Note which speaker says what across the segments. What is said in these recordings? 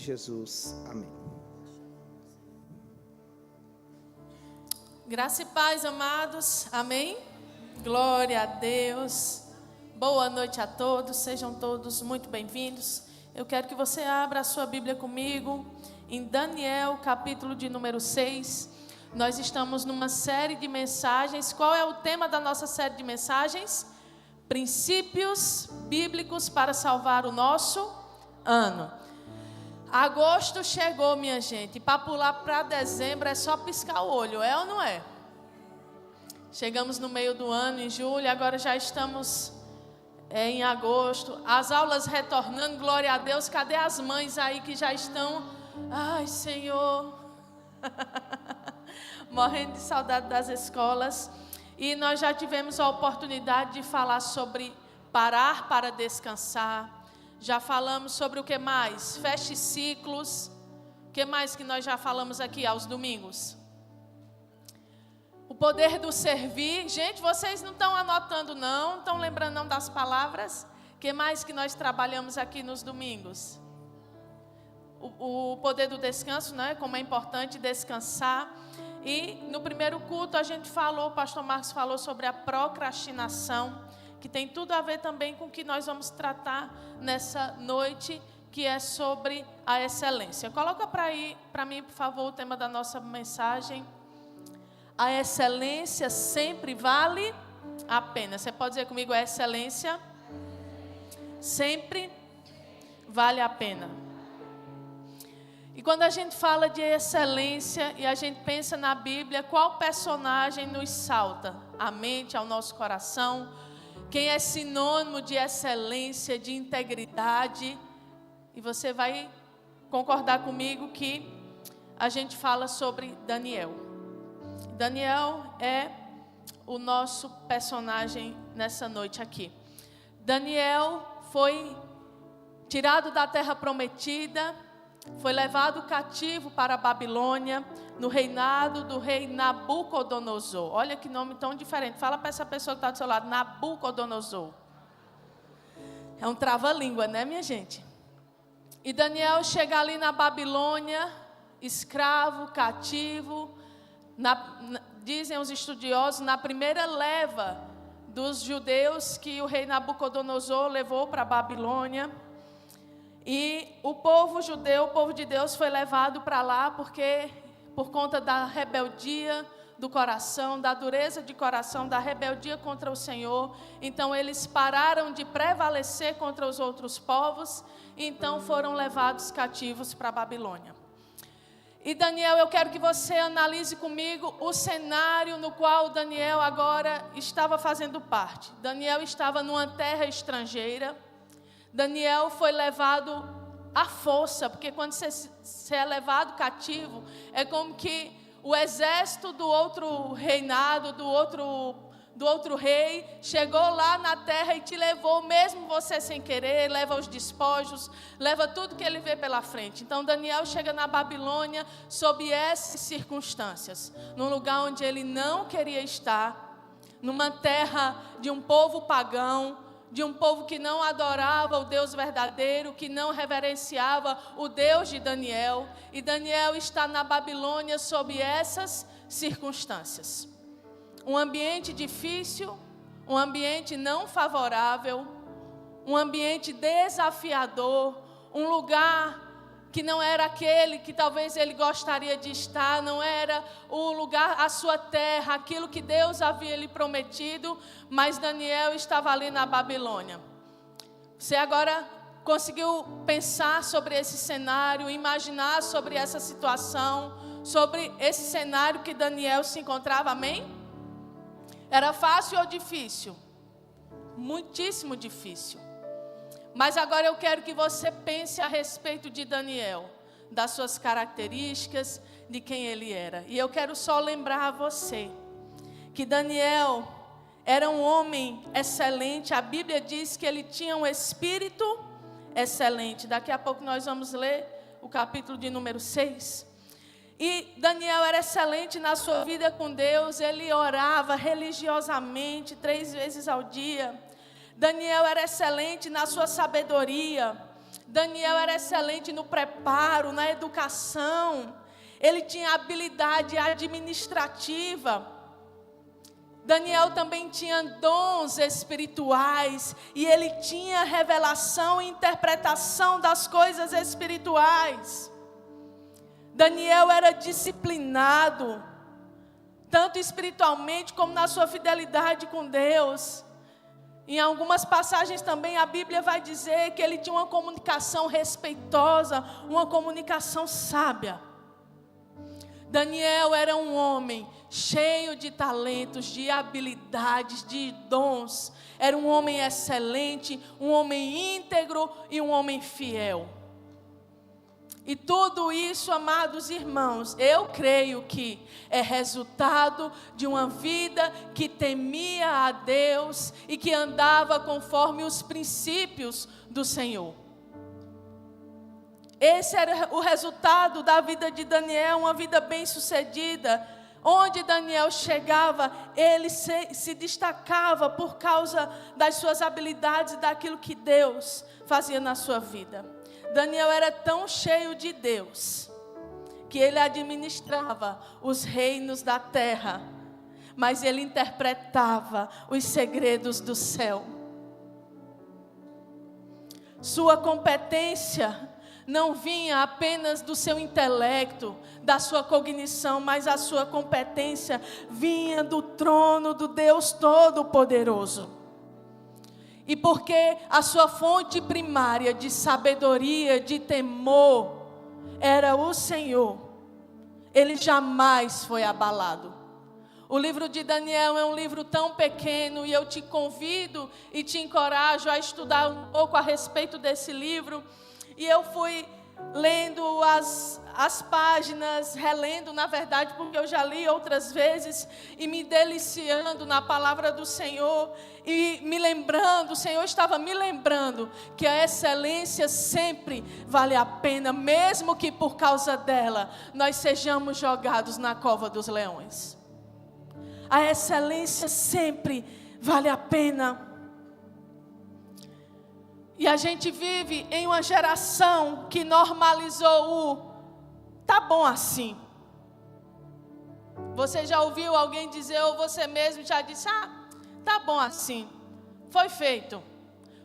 Speaker 1: Jesus. Amém.
Speaker 2: Graça e paz, amados. Amém? Glória a Deus. Boa noite a todos. Sejam todos muito bem-vindos. Eu quero que você abra a sua Bíblia comigo em Daniel, capítulo de número 6. Nós estamos numa série de mensagens. Qual é o tema da nossa série de mensagens? Princípios bíblicos para salvar o nosso ano. Agosto chegou, minha gente. Para pular para dezembro é só piscar o olho, é ou não é? Chegamos no meio do ano, em julho, agora já estamos em agosto. As aulas retornando, glória a Deus. Cadê as mães aí que já estão? Ai, Senhor. Morrendo de saudade das escolas. E nós já tivemos a oportunidade de falar sobre parar para descansar. Já falamos sobre o que mais? Feche ciclos. O que mais que nós já falamos aqui aos domingos? O poder do servir. Gente, vocês não estão anotando não estão lembrando não das palavras? O que mais que nós trabalhamos aqui nos domingos? O poder do descanso, né? Como é importante descansar. E no primeiro culto a gente falou, o pastor Marcos falou sobre a procrastinação, que tem tudo a ver também com o que nós vamos tratar nessa noite, que é sobre a excelência. Coloca para mim, por favor, o tema da nossa mensagem. A excelência sempre vale a pena. Você pode dizer comigo, a excelência sempre vale a pena. E quando a gente fala de excelência e a gente pensa na Bíblia, qual personagem nos salta à mente, ao nosso coração? Quem é sinônimo de excelência, de integridade? E você vai concordar comigo que a gente fala sobre Daniel. Daniel é o nosso personagem nessa noite aqui. Daniel foi tirado da terra prometida, foi levado cativo para a Babilônia, no reinado do rei Nabucodonosor. Olha que nome tão diferente. Fala para essa pessoa que está do seu lado, Nabucodonosor. É um trava-língua, né, minha gente? E Daniel chega ali na Babilônia, escravo, cativo. Dizem os estudiosos, na primeira leva dos judeus que o rei Nabucodonosor levou para a Babilônia. E o povo judeu, o povo de Deus foi levado para lá porque por conta da rebeldia do coração, da dureza de coração, da rebeldia contra o Senhor. Então eles pararam de prevalecer contra os outros povos, e então foram levados cativos para a Babilônia. E Daniel, eu quero que você analise comigo o cenário no qual Daniel agora estava fazendo parte. Daniel estava numa terra estrangeira. Daniel foi levado à força, porque quando você é levado cativo, é como que o exército do outro reinado, do outro rei, chegou lá na terra e te levou, mesmo você sem querer, leva os despojos, leva tudo que ele vê pela frente. Então Daniel chega na Babilônia sob essas circunstâncias, num lugar onde ele não queria estar, numa terra de um povo pagão, de um povo que não adorava o Deus verdadeiro, que não reverenciava o Deus de Daniel. E Daniel está na Babilônia sob essas circunstâncias. Um ambiente difícil, um ambiente não favorável, um ambiente desafiador, um lugar que não era aquele que talvez ele gostaria de estar, não era o lugar, a sua terra, aquilo que Deus havia lhe prometido, mas Daniel estava ali na Babilônia. Você agora conseguiu pensar sobre esse cenário, imaginar sobre essa situação, sobre esse cenário que Daniel se encontrava, amém? Era fácil ou difícil? Muitíssimo difícil. Mas agora eu quero que você pense a respeito de Daniel, das suas características, de quem ele era. E eu quero só lembrar a você que Daniel era um homem excelente. A Bíblia diz que ele tinha um espírito excelente. Daqui a pouco nós vamos ler o capítulo de número 6. E Daniel era excelente na sua vida com Deus. Ele orava religiosamente 3 vezes ao dia. Daniel era excelente na sua sabedoria. Daniel era excelente no preparo, na educação. Ele tinha habilidade administrativa. Daniel também tinha dons espirituais. E ele tinha revelação e interpretação das coisas espirituais. Daniel era disciplinado, tanto espiritualmente como na sua fidelidade com Deus. Em algumas passagens também a Bíblia vai dizer que ele tinha uma comunicação respeitosa, uma comunicação sábia. Daniel era um homem cheio de talentos, de habilidades, de dons. Era um homem excelente, um homem íntegro e um homem fiel. E tudo isso, amados irmãos, eu creio que é resultado de uma vida que temia a Deus e que andava conforme os princípios do Senhor. Esse era o resultado da vida de Daniel, uma vida bem-sucedida. Onde Daniel chegava, ele se destacava por causa das suas habilidades e daquilo que Deus fazia na sua vida. Daniel era tão cheio de Deus, que ele administrava os reinos da terra, mas ele interpretava os segredos do céu. Sua competência não vinha apenas do seu intelecto, da sua cognição, mas a sua competência vinha do trono do Deus Todo-Poderoso. E porque a sua fonte primária de sabedoria, de temor, era o Senhor, ele jamais foi abalado. O livro de Daniel é um livro tão pequeno e eu te convido e te encorajo a estudar um pouco a respeito desse livro. E eu fui lendo as páginas, relendo na verdade, porque eu já li outras vezes, e me deliciando na palavra do Senhor, e me lembrando, o Senhor estava me lembrando, que a excelência sempre vale a pena, mesmo que por causa dela, nós sejamos jogados na cova dos leões. A excelência sempre vale a pena. E a gente vive em uma geração que normalizou o tá bom assim. Você já ouviu alguém dizer, ou você mesmo já disse, tá bom assim. Foi feito.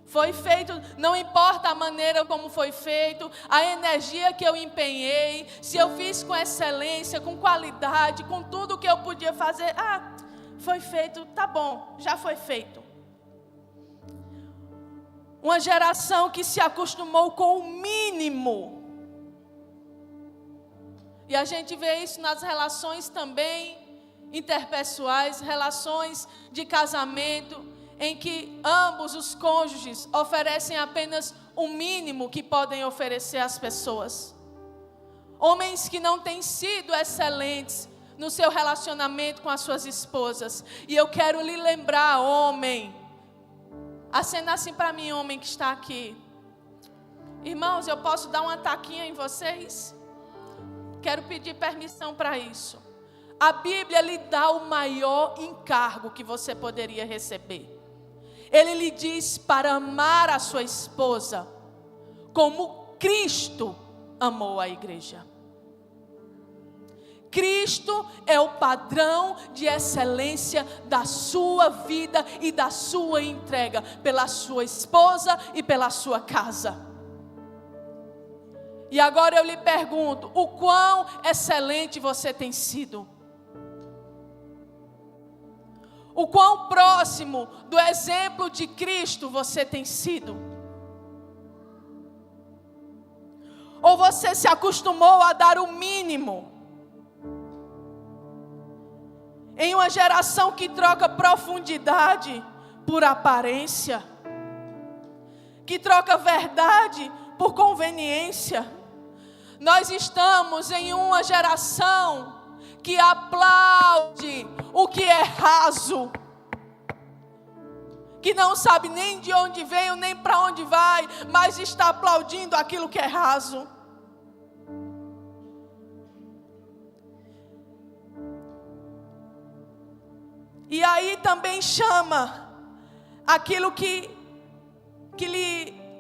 Speaker 2: Foi feito, não importa a maneira como foi feito, a energia que eu empenhei, se eu fiz com excelência, com qualidade, com tudo que eu podia fazer. Foi feito, tá bom, já foi feito. Uma geração que se acostumou com o mínimo. E a gente vê isso nas relações também interpessoais, relações de casamento, em que ambos os cônjuges oferecem apenas o mínimo que podem oferecer às pessoas. Homens que não têm sido excelentes no seu relacionamento com as suas esposas. E eu quero lhe lembrar, homem, acena assim para mim, homem que está aqui. Irmãos, eu posso dar uma taquinha em vocês? Quero pedir permissão para isso. A Bíblia lhe dá o maior encargo que você poderia receber. Ele lhe diz para amar a sua esposa como Cristo amou a igreja. Cristo é o padrão de excelência da sua vida e da sua entrega pela sua esposa e pela sua casa. E agora eu lhe pergunto, o quão excelente você tem sido? O quão próximo do exemplo de Cristo você tem sido? Ou você se acostumou a dar o mínimo? Em uma geração que troca profundidade por aparência, que troca verdade por conveniência, nós estamos em uma geração que aplaude o que é raso, que não sabe nem de onde veio, nem para onde vai, mas está aplaudindo aquilo que é raso. E aí também chama aquilo que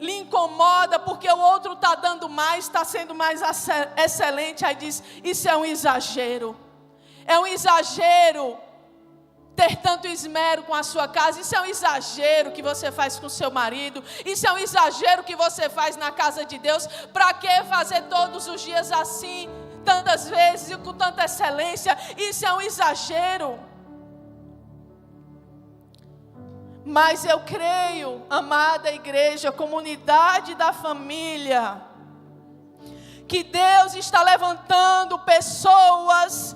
Speaker 2: lhe incomoda porque o outro está dando mais, está sendo mais excelente. Aí diz, isso é um exagero. É um exagero ter tanto esmero com a sua casa. Isso é um exagero que você faz com o seu marido. Isso é um exagero que você faz na casa de Deus. Para que fazer todos os dias assim, tantas vezes e com tanta excelência? Isso é um exagero. Mas eu creio, amada igreja, comunidade da família, que Deus está levantando pessoas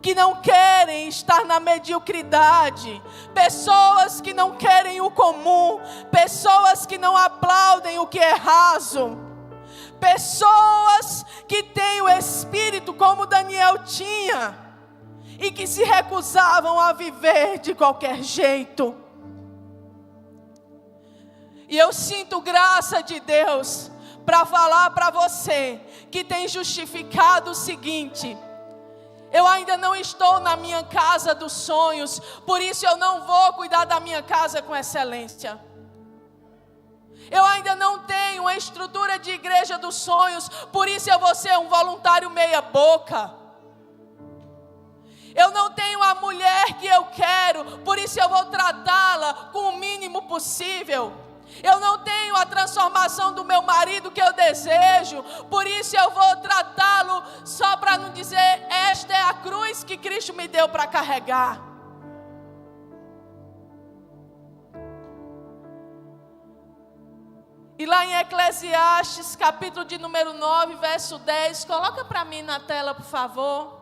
Speaker 2: que não querem estar na mediocridade, pessoas que não querem o comum, pessoas que não aplaudem o que é raso, pessoas que têm o espírito como Daniel tinha e que se recusavam a viver de qualquer jeito. E eu sinto graça de Deus para falar para você que tem justificado o seguinte: eu ainda não estou na minha casa dos sonhos, por isso eu não vou cuidar da minha casa com excelência. Eu ainda não tenho uma estrutura de igreja dos sonhos, por isso eu vou ser um voluntário meia boca. Eu não tenho a mulher que eu quero, por isso eu vou tratá-la com o mínimo possível. Eu não tenho a transformação do meu marido que eu desejo, por isso eu vou tratá-lo só para não dizer, esta é a cruz que Cristo me deu para carregar. E lá em Eclesiastes, capítulo de número 9, verso 10, coloca para mim na tela, por favor.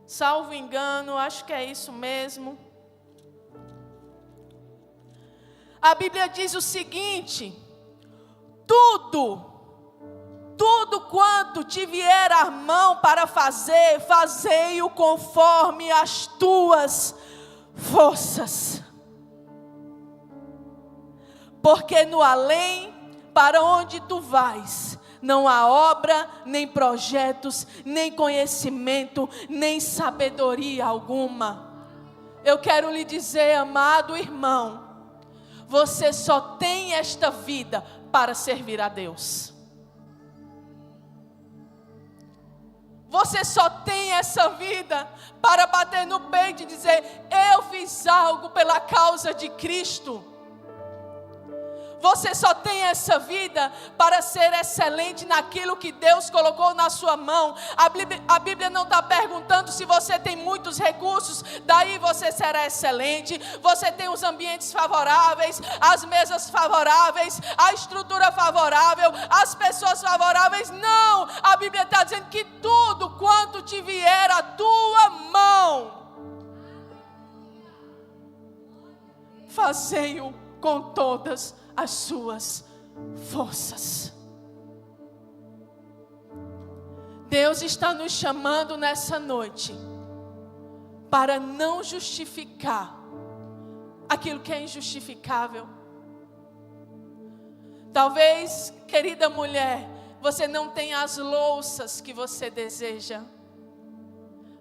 Speaker 2: Salvo engano, acho que é isso mesmo. A Bíblia diz o seguinte: tudo quanto te vier à mão para fazer, fazei-o conforme as tuas forças. Porque no além, para onde tu vais, não há obra, nem projetos, nem conhecimento, nem sabedoria alguma. Eu quero lhe dizer, amado irmão, você só tem esta vida para servir a Deus. Você só tem essa vida para bater no peito e dizer, eu fiz algo pela causa de Cristo. Você só tem essa vida para ser excelente naquilo que Deus colocou na sua mão. A Bíblia não está perguntando se você tem muitos recursos, daí você será excelente. Você tem os ambientes favoráveis, as mesas favoráveis, a estrutura favorável, as pessoas favoráveis. Não, a Bíblia está dizendo que tudo quanto te vier à tua mão, fazei-o com todas as suas forças. Deus está nos chamando nessa noite para não justificar aquilo que é injustificável. Talvez, querida mulher, você não tenha as louças que você deseja,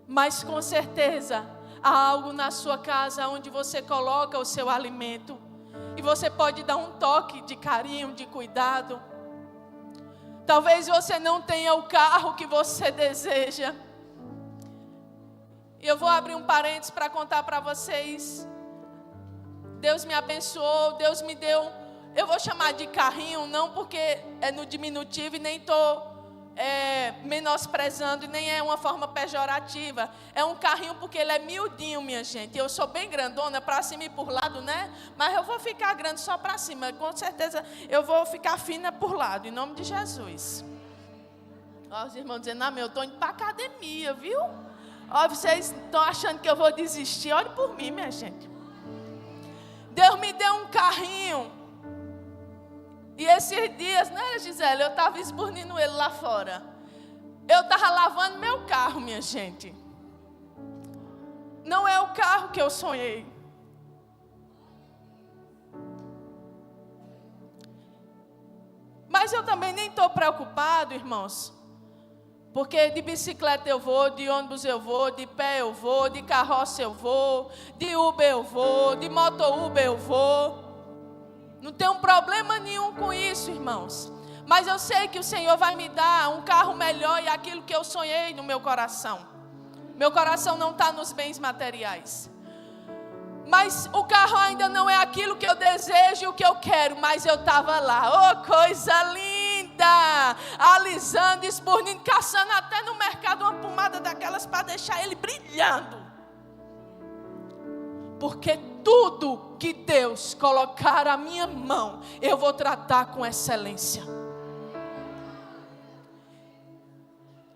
Speaker 2: mas com certeza há algo na sua casa onde você coloca o seu alimento. E você pode dar um toque de carinho, de cuidado. Talvez você não tenha o carro que você deseja. E eu vou abrir um parênteses para contar para vocês. Deus me abençoou, Deus me deu, eu vou chamar de carrinho, não porque é no diminutivo e nem estou menosprezando, e nem é uma forma pejorativa. É um carrinho porque ele é miudinho, minha gente. Eu sou bem grandona, para cima e por lado, né? Mas eu vou ficar grande só para cima. Com certeza eu vou ficar fina por lado, em nome de Jesus. Ó, os irmãos dizendo, eu estou indo para a academia, viu? Ó, vocês estão achando que eu vou desistir? Olhe por mim, minha gente. Deus me deu um carrinho. E esses dias, né, Gisele, eu estava esburnindo ele lá fora. Eu estava lavando meu carro, minha gente. Não é o carro que eu sonhei. Mas eu também nem estou preocupado, irmãos. Porque de bicicleta eu vou, de ônibus eu vou, de pé eu vou, de carroça eu vou, de Uber eu vou, de moto-Uber eu vou. Não tenho problema nenhum com isso, irmãos. Mas eu sei que o Senhor vai me dar um carro melhor e aquilo que eu sonhei no meu coração. Meu coração não está nos bens materiais. Mas o carro ainda não é aquilo que eu desejo e o que eu quero. Mas eu estava lá, oh, coisa linda, alisando, esburnindo, caçando até no mercado uma pomada daquelas para deixar ele brilhando. Porque tudo que Deus colocar à minha mão, eu vou tratar com excelência.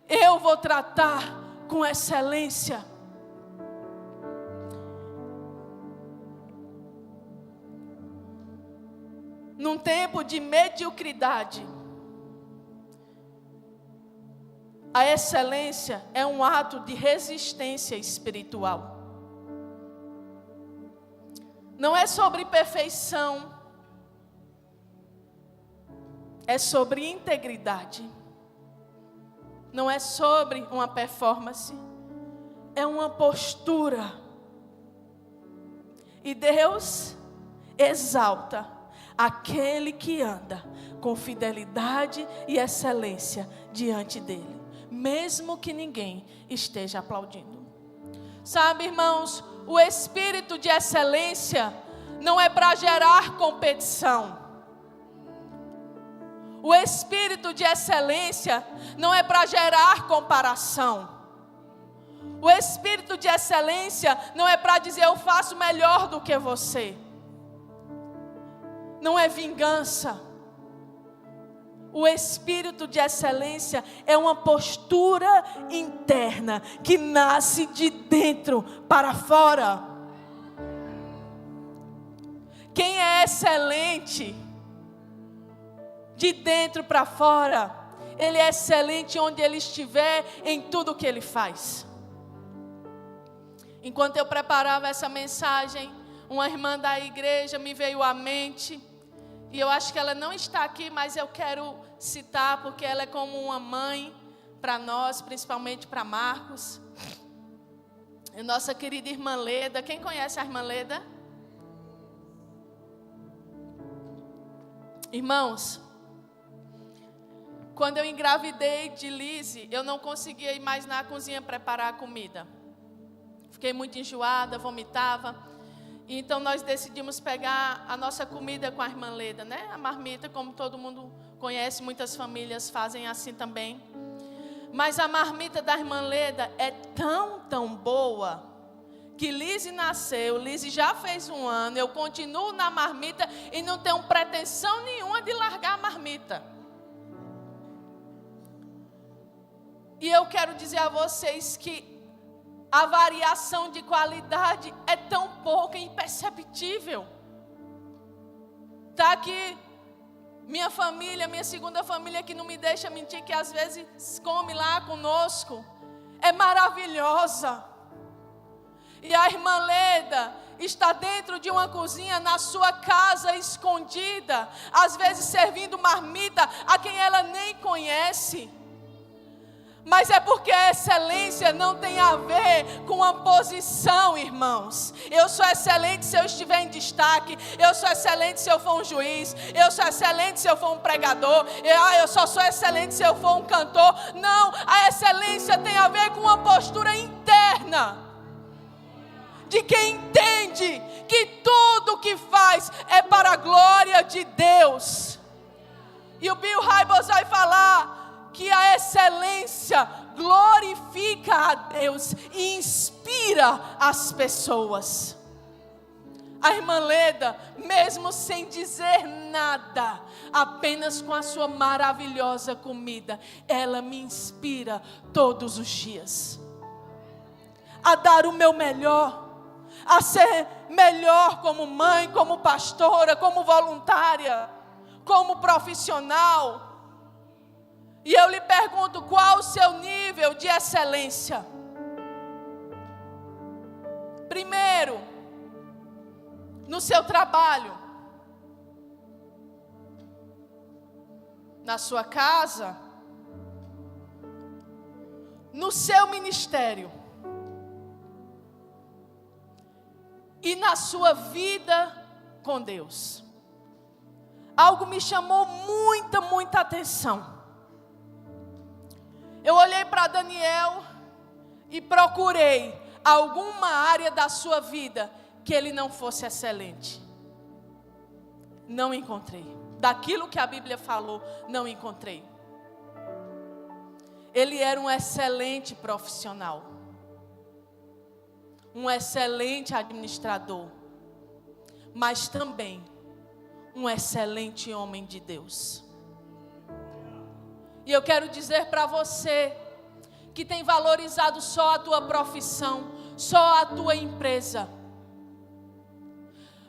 Speaker 2: Eu vou tratar com excelência. Num tempo de mediocridade, a excelência é um ato de resistência espiritual. Não é sobre perfeição, é sobre integridade. Não é sobre uma performance, é uma postura. E Deus exalta aquele que anda com fidelidade e excelência diante dele, mesmo que ninguém esteja aplaudindo. Sabe, irmãos, o espírito de excelência não é para gerar competição. O espírito de excelência não é para gerar comparação. O espírito de excelência não é para dizer eu faço melhor do que você. Não é vingança. O espírito de excelência é uma postura interna que nasce de dentro para fora. Quem é excelente de dentro para fora, ele é excelente onde ele estiver, em tudo que ele faz. Enquanto eu preparava essa mensagem, uma irmã da igreja me veio à mente. E eu acho que ela não está aqui, mas eu quero citar, porque ela é como uma mãe para nós, principalmente para Marcos. E nossa querida irmã Leda. Quem conhece a irmã Leda? Irmãos, quando eu engravidei de Lise, eu não conseguia ir mais na cozinha preparar a comida. Fiquei muito enjoada, vomitava. Então nós decidimos pegar a nossa comida com a irmã Leda, né? A marmita, como todo mundo conhece, muitas famílias fazem assim também. Mas a marmita da irmã Leda é tão boa, que Lise nasceu, Lise já fez 1 ano, eu continuo na marmita e não tenho pretensão nenhuma de largar a marmita. E eu quero dizer a vocês que a variação de qualidade é tão pouca e imperceptível. Está aqui minha família, minha segunda família, que não me deixa mentir, que às vezes come lá conosco. É maravilhosa. E a irmã Leda está dentro de uma cozinha na sua casa, escondida, às vezes servindo marmita a quem ela nem conhece. Mas é porque a excelência não tem a ver com a posição, irmãos. Eu sou excelente se eu estiver em destaque. Eu sou excelente se eu for um juiz. Eu sou excelente se eu for um pregador. Eu só sou excelente se eu for um cantor. Não, a excelência tem a ver com uma postura interna. De quem entende que tudo que faz é para a glória de Deus. E o Bill Hybels vai falar que a excelência glorifica a Deus e inspira as pessoas. A irmã Leda, mesmo sem dizer nada, apenas com a sua maravilhosa comida, ela me inspira todos os dias a dar o meu melhor, a ser melhor como mãe, como pastora, como voluntária, como profissional. E eu lhe pergunto, qual o seu nível de excelência? Primeiro, no seu trabalho, na sua casa, no seu ministério e na sua vida com Deus. algo me chamou muita atenção. Eu olhei para Daniel e procurei alguma área da sua vida que ele não fosse excelente. Não encontrei. Daquilo que a Bíblia falou, não encontrei. Ele era um excelente profissional, um excelente administrador, mas também um excelente homem de Deus. E eu quero dizer para você que tem valorizado só a tua profissão, só a tua empresa,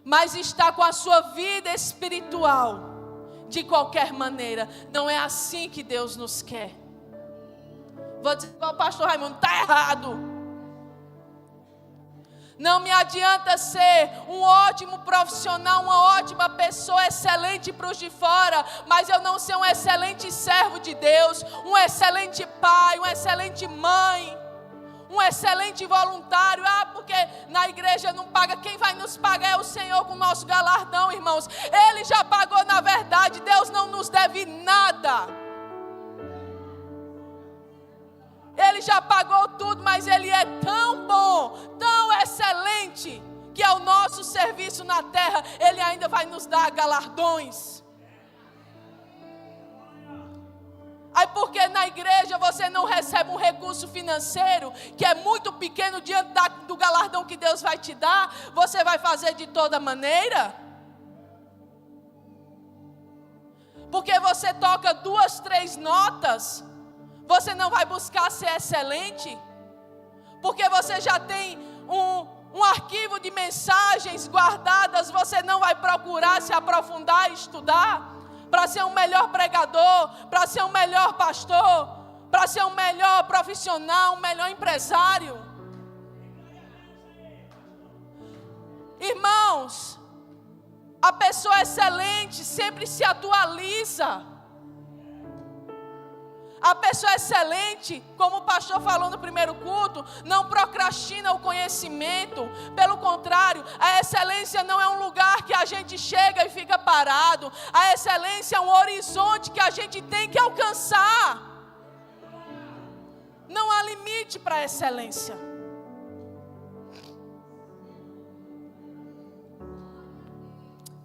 Speaker 2: mas está com a sua vida espiritual de qualquer maneira. Não é assim que Deus nos quer. Vou dizer para o pastor Raimundo, está errado. Não me adianta ser um ótimo profissional, uma ótima pessoa, excelente para os de fora, mas eu não ser um excelente servo de Deus, um excelente pai, uma excelente mãe, um excelente voluntário. Porque na igreja não paga, quem vai nos pagar é o Senhor com o nosso galardão, irmãos. Ele já pagou na verdade, Deus não nos deve nada. Ele já pagou tudo, mas Ele é tão bom, tão excelente, que ao nosso serviço na terra, Ele ainda vai nos dar galardões. Aí porque na igreja você não recebe um recurso financeiro, que é muito pequeno diante do galardão que Deus vai te dar, você vai fazer de toda maneira? Porque você toca 2, 3 notas, você não vai buscar ser excelente? Porque você já tem um arquivo de mensagens guardadas, você não vai procurar se aprofundar e estudar para ser um melhor pregador, para ser um melhor pastor, para ser um melhor profissional, um melhor empresário? Irmãos, a pessoa excelente sempre se atualiza. A pessoa excelente, como o pastor falou no primeiro culto, não procrastina o conhecimento. Pelo contrário, a excelência não é um lugar que a gente chega e fica parado. A excelência é um horizonte que a gente tem que alcançar. Não há limite para a excelência.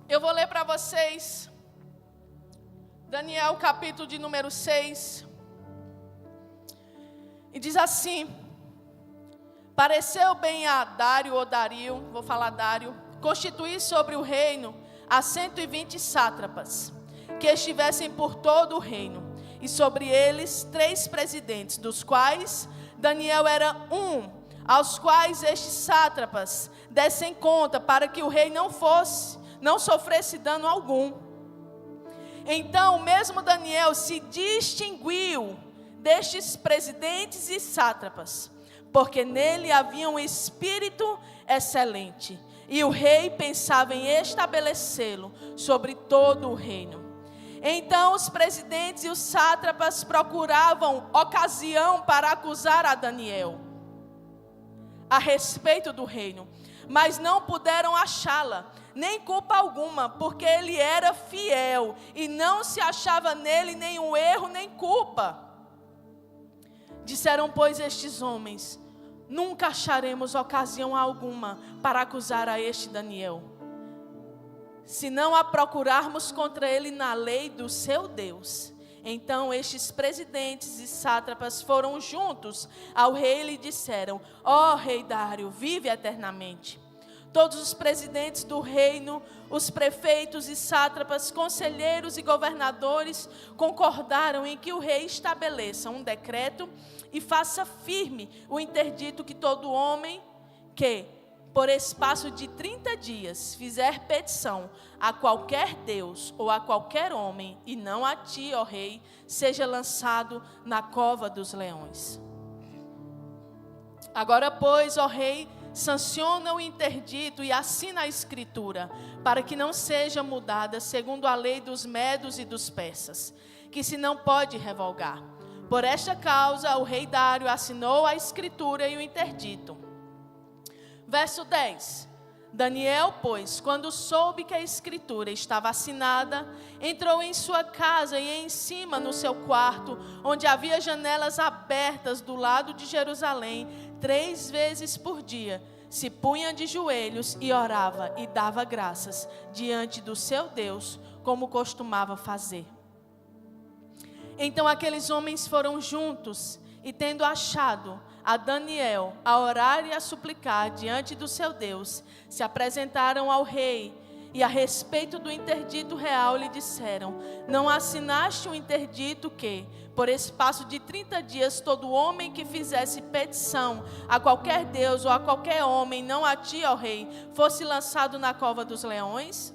Speaker 2: Eu vou ler para vocês Daniel capítulo de número 6. E diz assim: pareceu bem a Dário ou Dario, vou falar Dário, constituir sobre o reino a 120 sátrapas, que estivessem por todo o reino, e sobre eles 3 presidentes, dos quais Daniel era um, aos quais estes sátrapas dessem conta, para que o rei não sofresse dano algum. Então, mesmo Daniel se distinguiu destes presidentes e sátrapas, porque nele havia um espírito excelente, e o rei pensava em estabelecê-lo sobre todo o reino. Então os presidentes e os sátrapas procuravam ocasião para acusar a Daniel a respeito do reino, mas não puderam achá-la, nem culpa alguma, porque ele era fiel, e não se achava nele nenhum erro nem culpa. Disseram, pois, estes homens: nunca acharemos ocasião alguma para acusar a este Daniel, se não a procurarmos contra ele na lei do seu Deus. Então estes presidentes e sátrapas foram juntos ao rei e lhe disseram: ó rei Dário, vive eternamente. Todos os presidentes do reino, os prefeitos e sátrapas, conselheiros e governadores concordaram em que o rei estabeleça um decreto e faça firme o interdito que todo homem que, por espaço de 30 dias, fizer petição a qualquer Deus ou a qualquer homem, e não a ti, ó rei, seja lançado na cova dos leões. Agora, pois, ó rei, sanciona o interdito e assina a escritura, para que não seja mudada segundo a lei dos medos e dos persas, que se não pode revogar. Por esta causa, o rei Dário assinou a escritura e o interdito. Verso 10. Daniel, pois, quando soube que a escritura estava assinada, entrou em sua casa e em cima no seu quarto, onde havia janelas abertas do lado de Jerusalém, 3 vezes por dia, se punha de joelhos e orava e dava graças diante do seu Deus, como costumava fazer. Então aqueles homens foram juntos e, tendo achado a Daniel a orar e a suplicar diante do seu Deus, se apresentaram ao rei e a respeito do interdito real lhe disseram: não assinaste um interdito que, por espaço de 30 dias, todo homem que fizesse petição a qualquer Deus ou a qualquer homem, não a ti, ó rei, fosse lançado na cova dos leões?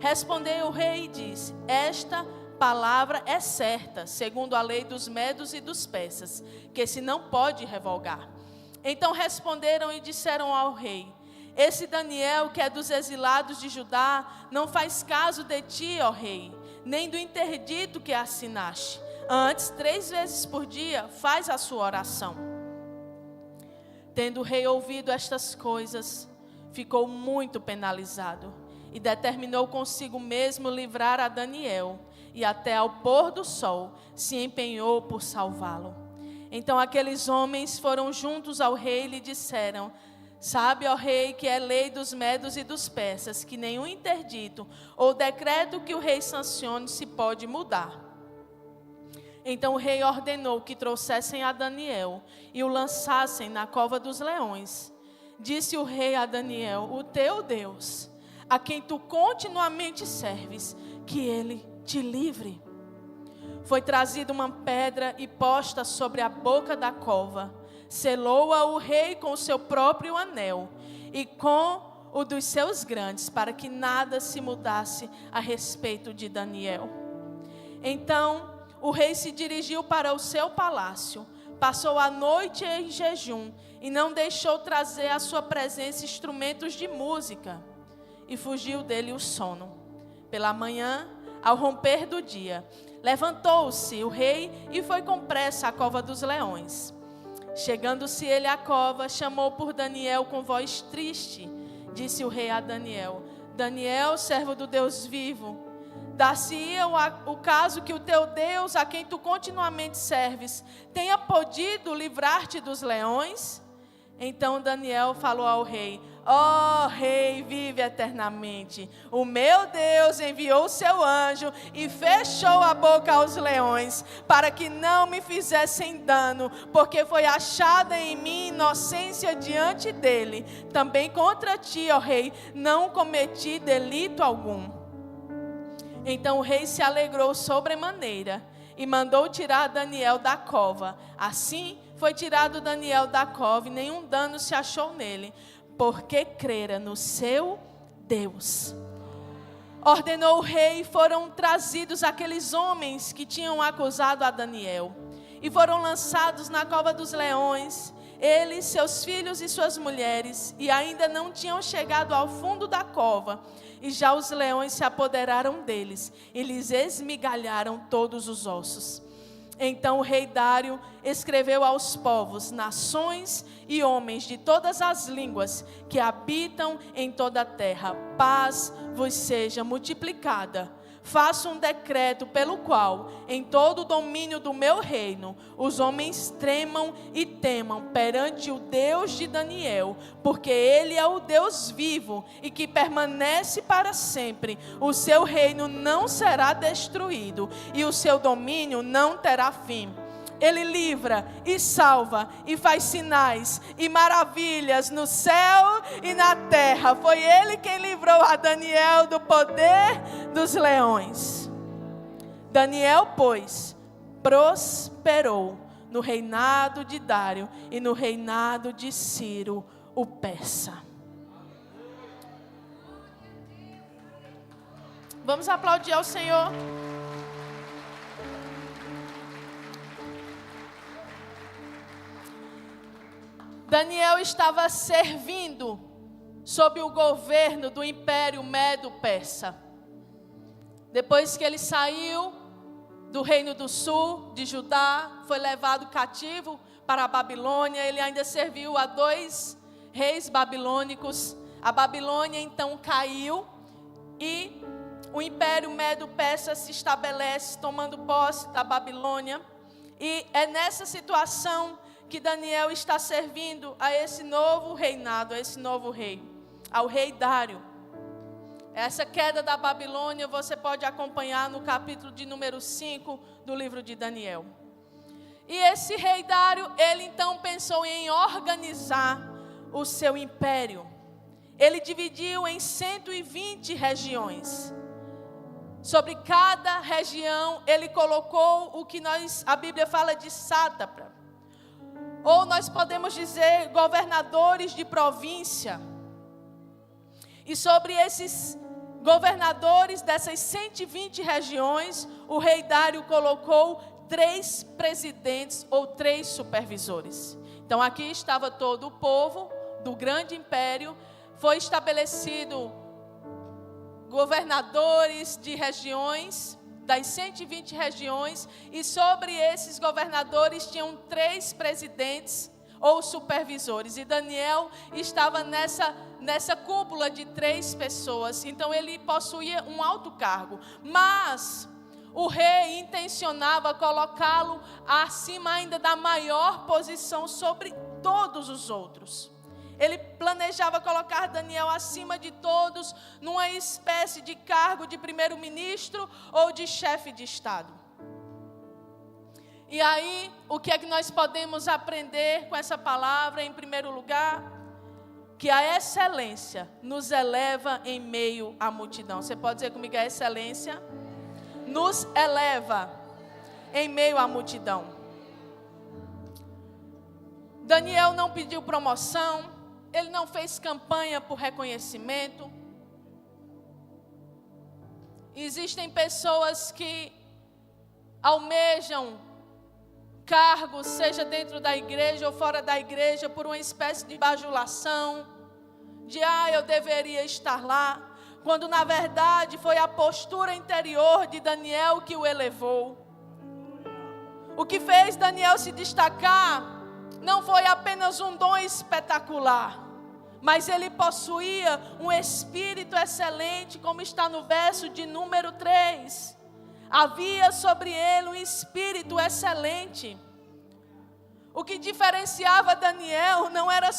Speaker 2: Respondeu o rei e disse: esta palavra é certa, segundo a lei dos medos e dos persas, que se não pode revogar. Então responderam e disseram ao rei: esse Daniel, que é dos exilados de Judá, não faz caso de ti, ó rei, nem do interdito que assinaste. Antes, 3 vezes por dia, faz a sua oração. Tendo o rei ouvido estas coisas, ficou muito penalizado e determinou consigo mesmo livrar a Daniel, e até ao pôr do sol se empenhou por salvá-lo. Então aqueles homens foram juntos ao rei e lhe disseram: sabe, ó rei, que é lei dos medos e dos persas, que nenhum interdito ou decreto que o rei sancione se pode mudar. Então o rei ordenou que trouxessem a Daniel e o lançassem na cova dos leões. Disse o rei a Daniel: o teu Deus, a quem tu continuamente serves, que ele te livre. Foi trazida uma pedra e posta sobre a boca da cova. Selou-a o rei com o seu próprio anel e com o dos seus grandes, para que nada se mudasse a respeito de Daniel. Então o rei se dirigiu para o seu palácio, passou a noite em jejum e não deixou trazer à sua presença instrumentos de música, e fugiu dele o sono. Pela manhã, ao romper do dia, levantou-se o rei e foi com pressa à cova dos leões. Chegando-se ele à cova, chamou por Daniel com voz triste. Disse o rei a Daniel: Daniel, servo do Deus vivo, dar-se-ia o caso que o teu Deus, a quem tu continuamente serves, tenha podido livrar-te dos leões? Então Daniel falou ao rei: ó rei, vive eternamente. O meu Deus enviou o seu anjo e fechou a boca aos leões, para que não me fizessem dano, porque foi achada em mim inocência diante dele. Também contra ti, ó rei, não cometi delito algum. Então o rei se alegrou sobremaneira e mandou tirar Daniel da cova. Assim foi tirado Daniel da cova e nenhum dano se achou nele, porque crera no seu Deus. Ordenou o rei e foram trazidos aqueles homens que tinham acusado a Daniel e foram lançados na cova dos leões, ele, seus filhos e suas mulheres, e ainda não tinham chegado ao fundo da cova, e já os leões se apoderaram deles e lhes esmigalharam todos os ossos. Então o rei Dário escreveu aos povos, nações e homens de todas as línguas que habitam em toda a terra: paz vos seja multiplicada. Faço um decreto pelo qual, em todo o domínio do meu reino, os homens tremam e temam perante o Deus de Daniel, porque ele é o Deus vivo e que permanece para sempre. O seu reino não será destruído e o seu domínio não terá fim. Ele livra e salva e faz sinais e maravilhas no céu e na terra. Foi ele quem livrou a Daniel do poder dos leões. Daniel, pois, prosperou no reinado de Dário e no reinado de Ciro, o persa. Vamos aplaudir ao Senhor. Daniel estava servindo sob o governo do Império Medo-Persa. Depois que ele saiu do Reino do Sul, de Judá, foi levado cativo para a Babilônia, ele ainda serviu a 2 reis babilônicos, A Babilônia então caiu e o Império Medo-Persa se estabelece, tomando posse da Babilônia. E é nessa situação que Daniel está servindo a esse novo reinado, a esse novo rei, ao rei Dário. Essa queda da Babilônia você pode acompanhar no capítulo de número 5 do livro de Daniel. E esse rei Dário, ele então pensou em organizar o seu império. Ele dividiu em 120 regiões. Sobre cada região, ele colocou o que a Bíblia fala de sátrapa. Ou nós podemos dizer governadores de província. E sobre esses governadores dessas 120 regiões, o rei Dário colocou 3 presidentes ou 3 supervisores. Então aqui estava todo o povo do grande império, foi estabelecido governadores de regiões, das 120 regiões, e sobre esses governadores tinham 3 presidentes ou supervisores. E Daniel estava nessa cúpula de 3 pessoas, então ele possuía um alto cargo. Mas o rei intencionava colocá-lo acima ainda da maior posição sobre todos os outros. Ele planejava colocar Daniel acima de todos, numa espécie de cargo de primeiro-ministro ou de chefe de Estado. E aí, o que é que nós podemos aprender com essa palavra? Em primeiro lugar, que a excelência nos eleva em meio à multidão. Você pode dizer comigo, a excelência nos eleva em meio à multidão. Daniel não pediu promoção, ele não fez campanha por reconhecimento. Existem pessoas que almejam cargos, seja dentro da igreja ou fora da igreja, por uma espécie de bajulação, de eu deveria estar lá, quando na verdade foi a postura interior de Daniel que o elevou. O que fez Daniel se destacar não foi apenas um dom espetacular, mas ele possuía um espírito excelente, como está no verso de número 3. Havia sobre ele um espírito excelente. O que diferenciava Daniel não era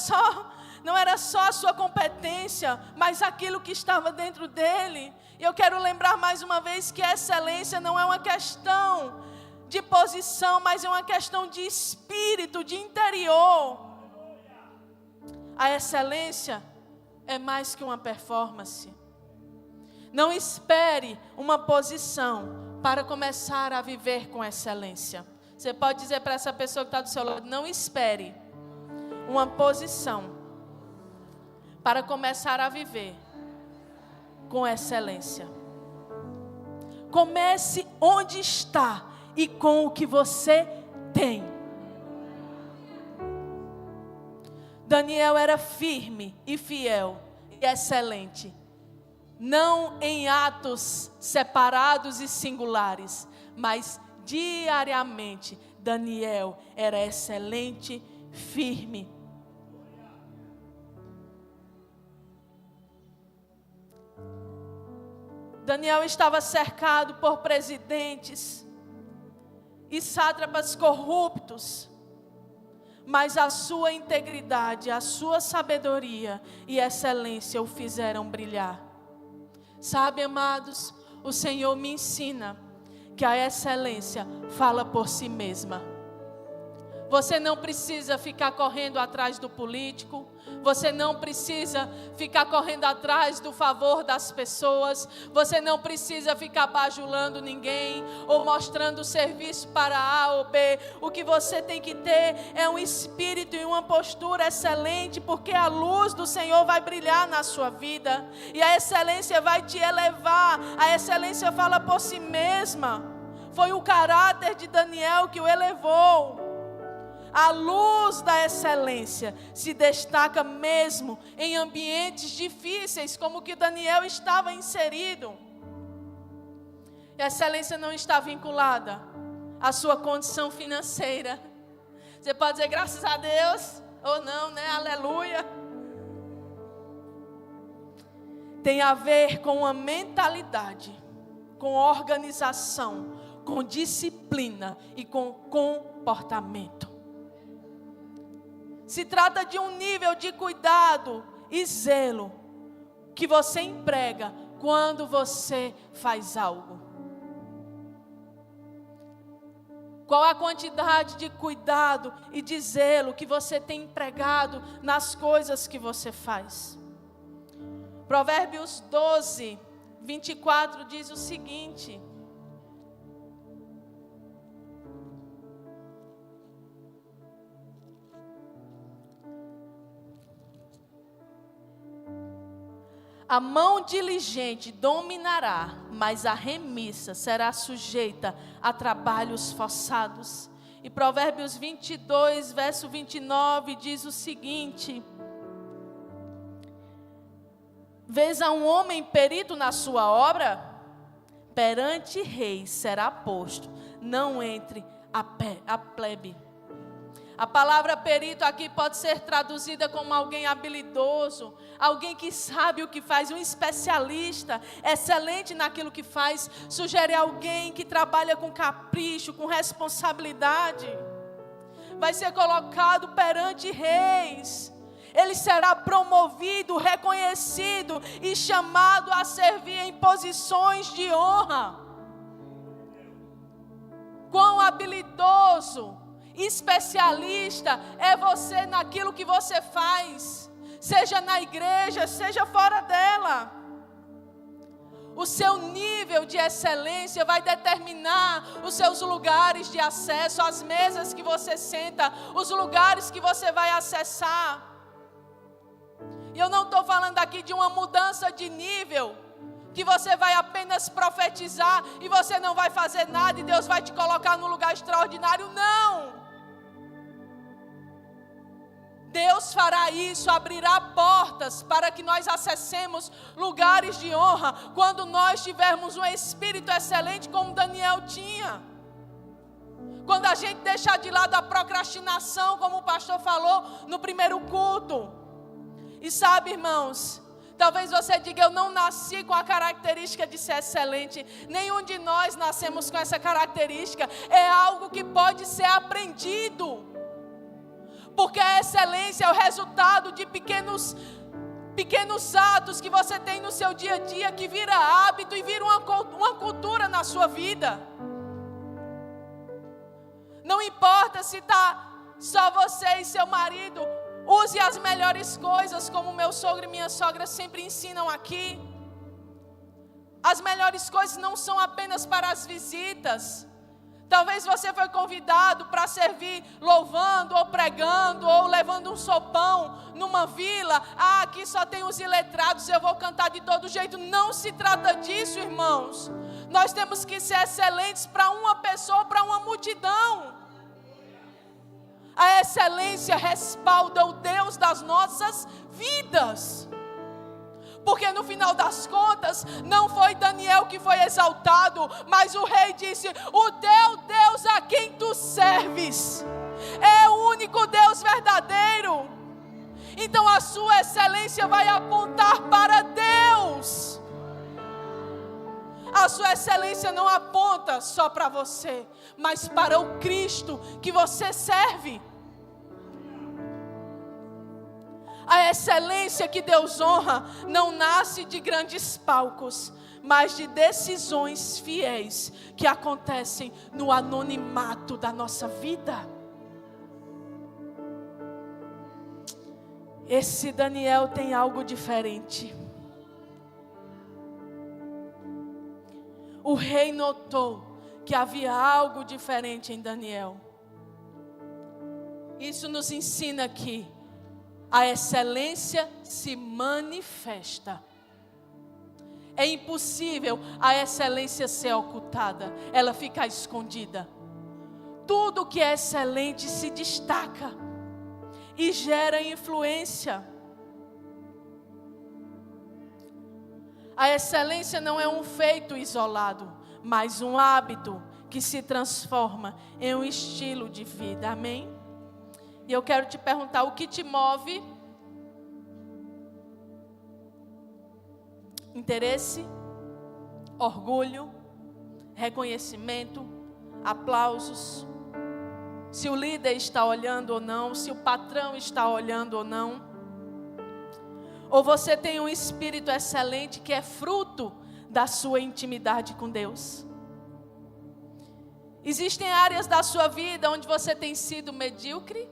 Speaker 2: só a sua competência, mas aquilo que estava dentro dele. E eu quero lembrar mais uma vez que a excelência não é uma questão de posição, mas é uma questão de espírito, de interior. A excelência é mais que uma performance. Não espere uma posição para começar a viver com excelência. Você pode dizer para essa pessoa que está do seu lado, não espere uma posição para começar a viver com excelência. Comece onde está e com o que você tem. Daniel era firme e fiel e excelente. Não em atos separados e singulares, mas diariamente Daniel era excelente, firme. Daniel estava cercado por presidentes e sátrapas corruptos, mas a sua integridade, a sua sabedoria e excelência o fizeram brilhar. Sabe, amados, o Senhor me ensina que a excelência fala por si mesma. Você não precisa ficar correndo atrás do político. Você não precisa ficar correndo atrás do favor das pessoas. Você não precisa ficar bajulando ninguém ou mostrando serviço para A ou B. O que você tem que ter é um espírito e uma postura excelente, porque a luz do Senhor vai brilhar na sua vida e a excelência vai te elevar. A excelência fala por si mesma. Foi o caráter de Daniel que o elevou. A luz da excelência se destaca mesmo em ambientes difíceis, como o que Daniel estava inserido. E a excelência não está vinculada à sua condição financeira. Você pode dizer graças a Deus, ou não, né? Aleluia. tem a ver com uma mentalidade, com organização, com disciplina e com comportamento. Se trata de um nível de cuidado e zelo que você emprega quando você faz algo. Qual a quantidade de cuidado e de zelo que você tem empregado nas coisas que você faz? Provérbios 12, 24 diz o seguinte: a mão diligente dominará, mas a remissa será sujeita a trabalhos forçados. E Provérbios 22, verso 29 diz o seguinte: vês a um homem perito na sua obra? Perante reis será posto, não entre a plebe. A palavra perito aqui pode ser traduzida como alguém habilidoso, alguém que sabe o que faz, um especialista, excelente naquilo que faz. Sugere alguém que trabalha com capricho, com responsabilidade. Vai ser colocado perante reis. Ele será promovido, reconhecido e chamado a servir em posições de honra. Quão habilidoso, especialista é você naquilo que você faz, seja na igreja, seja fora dela. O seu nível de excelência vai determinar os seus lugares de acesso, as mesas que você senta, os lugares que você vai acessar. E eu não estou falando aqui de uma mudança de nível, que você vai apenas profetizar e você não vai fazer nada e Deus vai te colocar num lugar extraordinário. Não! Deus fará isso, abrirá portas para que nós acessemos lugares de honra quando nós tivermos um espírito excelente como Daniel tinha. Quando a gente deixar de lado a procrastinação, como o pastor falou no primeiro culto. E sabe, irmãos, talvez você diga: eu não nasci com a característica de ser excelente. Nenhum de nós nascemos com essa característica. É algo que pode ser aprendido. Porque a excelência é o resultado de pequenos atos que você tem no seu dia a dia, que vira hábito e vira uma cultura na sua vida. Não importa se está só você e seu marido, use as melhores coisas, como meu sogro e minha sogra sempre ensinam aqui. As melhores coisas não são apenas para as visitas. Talvez você foi convidado para servir louvando ou pregando ou levando um sopão numa vila. Aqui só tem os iletrados, eu vou cantar de todo jeito. Não se trata disso, irmãos. Nós temos que ser excelentes para uma pessoa, para uma multidão. A excelência respalda o Deus das nossas vidas. Porque no final das contas, não foi Daniel que foi exaltado, mas o rei disse: o teu Deus a quem tu serves é o único Deus verdadeiro. Então a sua excelência vai apontar para Deus. A sua excelência não aponta só para você, mas para o Cristo que você serve. A excelência que Deus honra não nasce de grandes palcos, mas de decisões fiéis que acontecem no anonimato da nossa vida. Esse Daniel tem algo diferente. O rei notou que havia algo diferente em Daniel. Isso nos ensina que a excelência se manifesta. É impossível a excelência ser ocultada, ela fica escondida. Tudo que é excelente se destaca e gera influência. A excelência não é um feito isolado, mas um hábito que se transforma em um estilo de vida. Amém? E eu quero te perguntar: o que te move? interesse, orgulho, reconhecimento, aplausos. Se o líder está olhando ou não, se o patrão está olhando ou não. Ou você tem um espírito excelente que é fruto da sua intimidade com Deus. Existem áreas da sua vida onde você tem sido medíocre?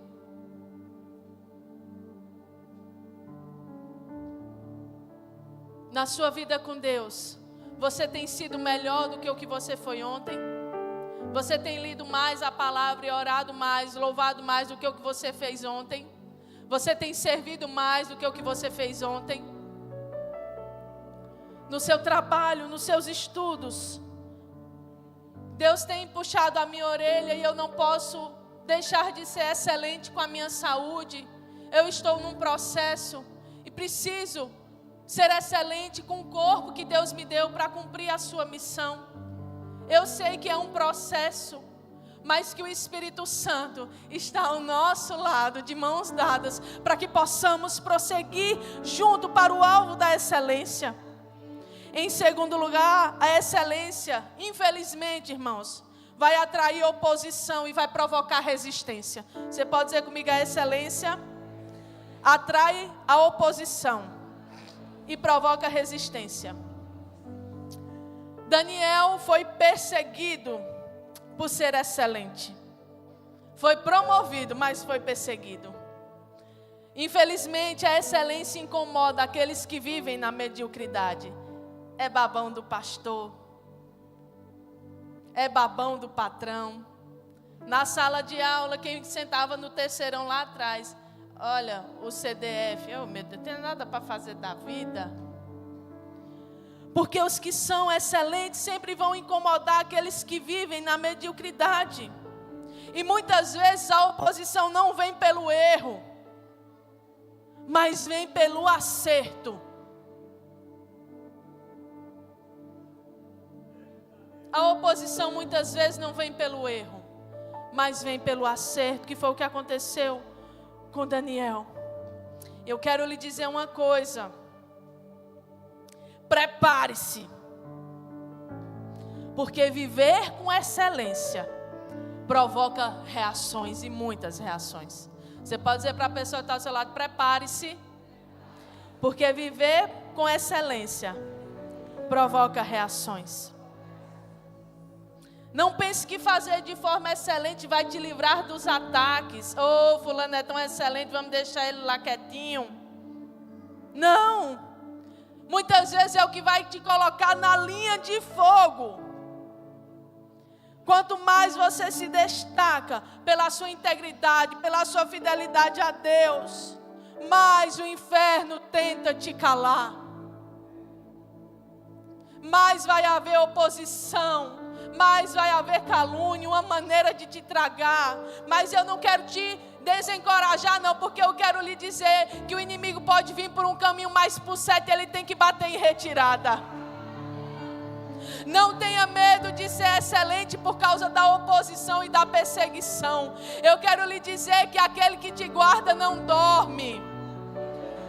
Speaker 2: Na sua vida com Deus, você tem sido melhor do que o que você foi ontem? Você tem lido mais a palavra e orado mais, louvado mais do que o que você fez ontem? Você tem servido mais do que o que você fez ontem? No seu trabalho, nos seus estudos, Deus tem puxado a minha orelha e eu não posso deixar de ser excelente com a minha saúde. Eu estou num processo e preciso ser excelente com o corpo que Deus me deu para cumprir a sua missão. Eu sei que é um processo, mas que o Espírito Santo está ao nosso lado, de mãos dadas, para que possamos prosseguir junto para o alvo da excelência. Em segundo lugar, a excelência, infelizmente, irmãos, vai atrair oposição e vai provocar resistência. Você pode dizer comigo, a excelência atrai a oposição e provoca resistência. Daniel foi perseguido por ser excelente. Foi promovido, mas foi perseguido. Infelizmente, a excelência incomoda aqueles que vivem na mediocridade. É babão do pastor, é babão do patrão. Na sala de aula, quem sentava no terceirão lá atrás, olha, o CDF, meu Deus, não tem nada para fazer da vida. Porque os que são excelentes sempre vão incomodar aqueles que vivem na mediocridade. E muitas vezes a oposição não vem pelo erro, mas vem pelo acerto. A oposição muitas vezes não vem pelo erro, mas vem pelo acerto, que foi o que aconteceu com Daniel. Eu quero lhe dizer uma coisa. Prepare-se, porque viver com excelência provoca reações e muitas reações. Você pode dizer para a pessoa que está ao seu lado, prepare-se, porque viver com excelência provoca reações. Não pense que fazer de forma excelente vai te livrar dos ataques. Oh, fulano é tão excelente, vamos deixar ele lá quietinho. Não. Muitas vezes é o que vai te colocar na linha de fogo. Quanto mais você se destaca pela sua integridade, pela sua fidelidade a Deus, mais o inferno tenta te calar. Mais vai haver oposição, mais vai haver calúnia, uma maneira de te tragar. Mas eu não quero te desencorajar não, porque eu quero lhe dizer que o inimigo pode vir por um caminho, mas por 7 ele tem que bater em retirada. Não tenha medo de ser excelente por causa da oposição e da perseguição. Eu quero lhe dizer que aquele que te guarda não dorme.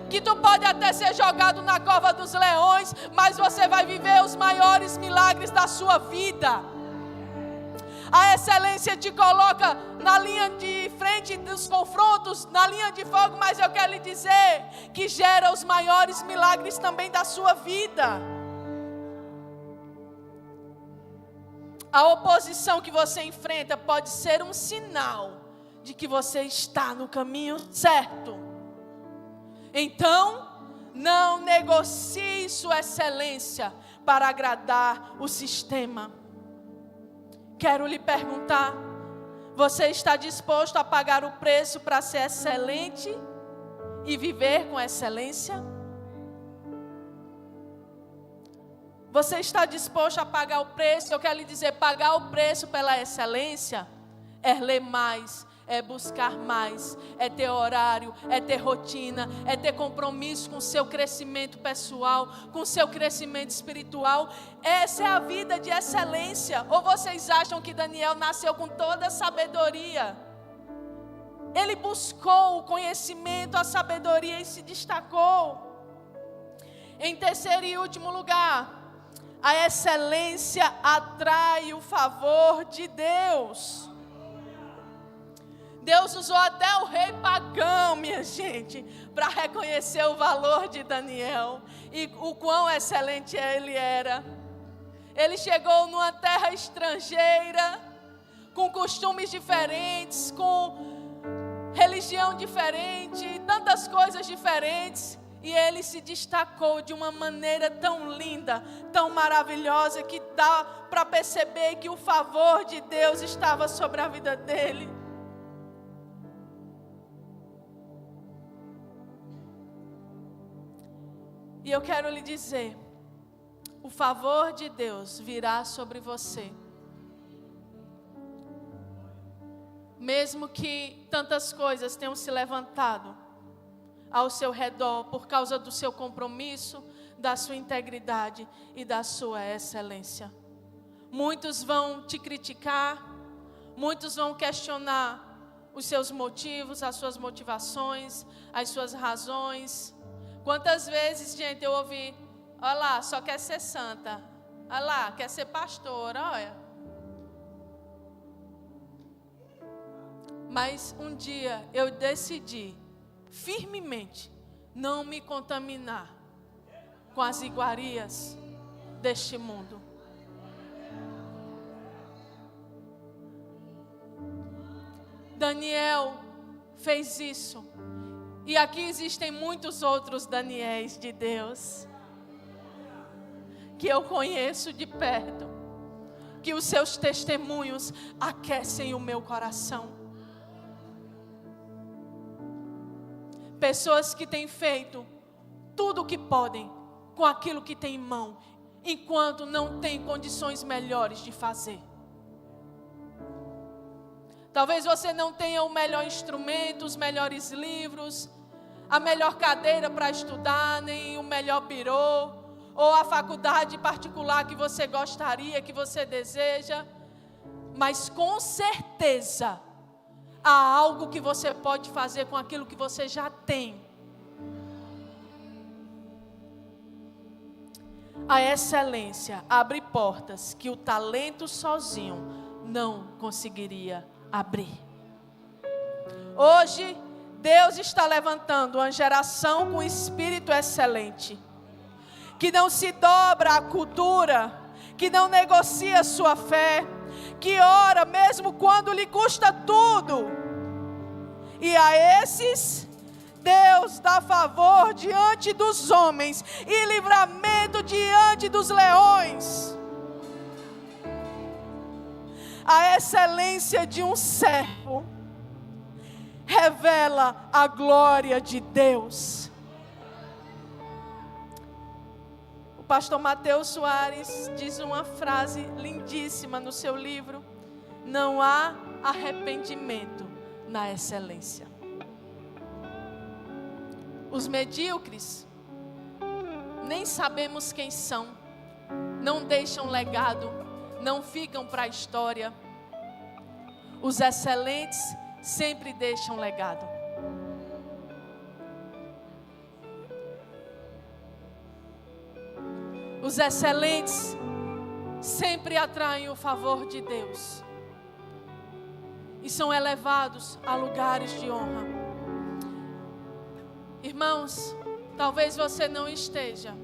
Speaker 2: Que tu pode até ser jogado na cova dos leões, mas você vai viver os maiores milagres da sua vida. A excelência te coloca na linha de frente dos confrontos, na linha de fogo, mas eu quero lhe dizer que gera os maiores milagres também da sua vida. A oposição que você enfrenta pode ser um sinal de que você está no caminho certo. Então, não negocie sua excelência para agradar o sistema. Quero lhe perguntar, você está disposto a pagar o preço para ser excelente e viver com excelência? Você está disposto a pagar o preço? Eu quero lhe dizer, pagar o preço pela excelência é ler mais, é buscar mais, é ter horário, é ter rotina, é ter compromisso com o seu crescimento pessoal, com o seu crescimento espiritual. Essa é a vida de excelência. Ou vocês acham que Daniel nasceu com toda a sabedoria? Ele buscou o conhecimento, a sabedoria e se destacou. Em terceiro e último lugar, a excelência atrai o favor de Deus. Deus usou até o rei pagão, minha gente, para reconhecer o valor de Daniel e o quão excelente ele era. Ele chegou numa terra estrangeira, com costumes diferentes, com religião diferente, tantas coisas diferentes. E ele se destacou de uma maneira tão linda, tão maravilhosa, que dá para perceber que o favor de Deus estava sobre a vida dele. E eu quero lhe dizer, o favor de Deus virá sobre você. Mesmo que tantas coisas tenham se levantado ao seu redor por causa do seu compromisso, da sua integridade e da sua excelência. Muitos vão te criticar, muitos vão questionar os seus motivos, as suas motivações, as suas razões. Quantas vezes, gente, eu ouvi, olha lá, só quer ser santa, olha lá, quer ser pastora, olha. Mas um dia eu decidi, firmemente, não me contaminar com as iguarias deste mundo. Daniel fez isso. E aqui existem muitos outros Daniéis de Deus, que eu conheço de perto, que os seus testemunhos aquecem o meu coração. Pessoas que têm feito tudo o que podem com aquilo que têm em mão, enquanto não têm condições melhores de fazer. Talvez você não tenha o melhor instrumento, os melhores livros, a melhor cadeira para estudar, nem o melhor birô, ou a faculdade particular que você gostaria, que você deseja. Mas com certeza, há algo que você pode fazer com aquilo que você já tem. A excelência abre portas que o talento sozinho não conseguiria abrir. Hoje, Deus está levantando uma geração com espírito excelente, que não se dobra à cultura, que não negocia sua fé, que ora mesmo quando lhe custa tudo. E a esses, Deus dá favor diante dos homens e livramento diante dos leões. A excelência de um servo revela a glória de Deus. O pastor Mateus Soares diz uma frase lindíssima no seu livro: não há arrependimento na excelência. Os medíocres nem sabemos quem são, não deixam legado, não ficam para a história. Os excelentes sempre deixam legado. Os excelentes sempre atraem o favor de Deus e são elevados a lugares de honra. Irmãos, talvez você não esteja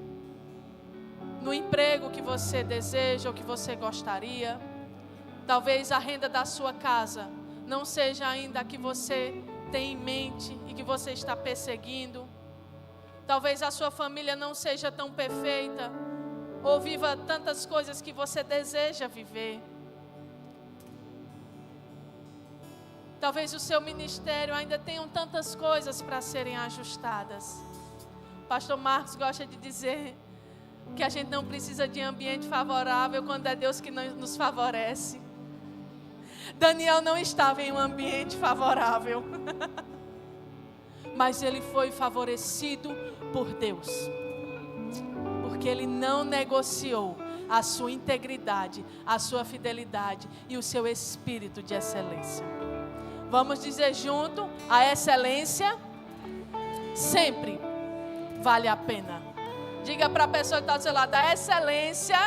Speaker 2: no emprego que você deseja ou que você gostaria. Talvez a renda da sua casa não seja ainda a que você tem em mente e que você está perseguindo. Talvez a sua família não seja tão perfeita ou viva tantas coisas que você deseja viver. Talvez o seu ministério ainda tenha tantas coisas para serem ajustadas. O pastor Marcos gosta de dizer que a gente não precisa de ambiente favorável quando é Deus que nos favorece. Daniel não estava em um ambiente favorável, mas ele foi favorecido por Deus, porque ele não negociou a sua integridade, a sua fidelidade e o seu espírito de excelência. Vamos dizer junto: a excelência sempre vale a pena. Diga para a pessoa que está do seu lado: a excelência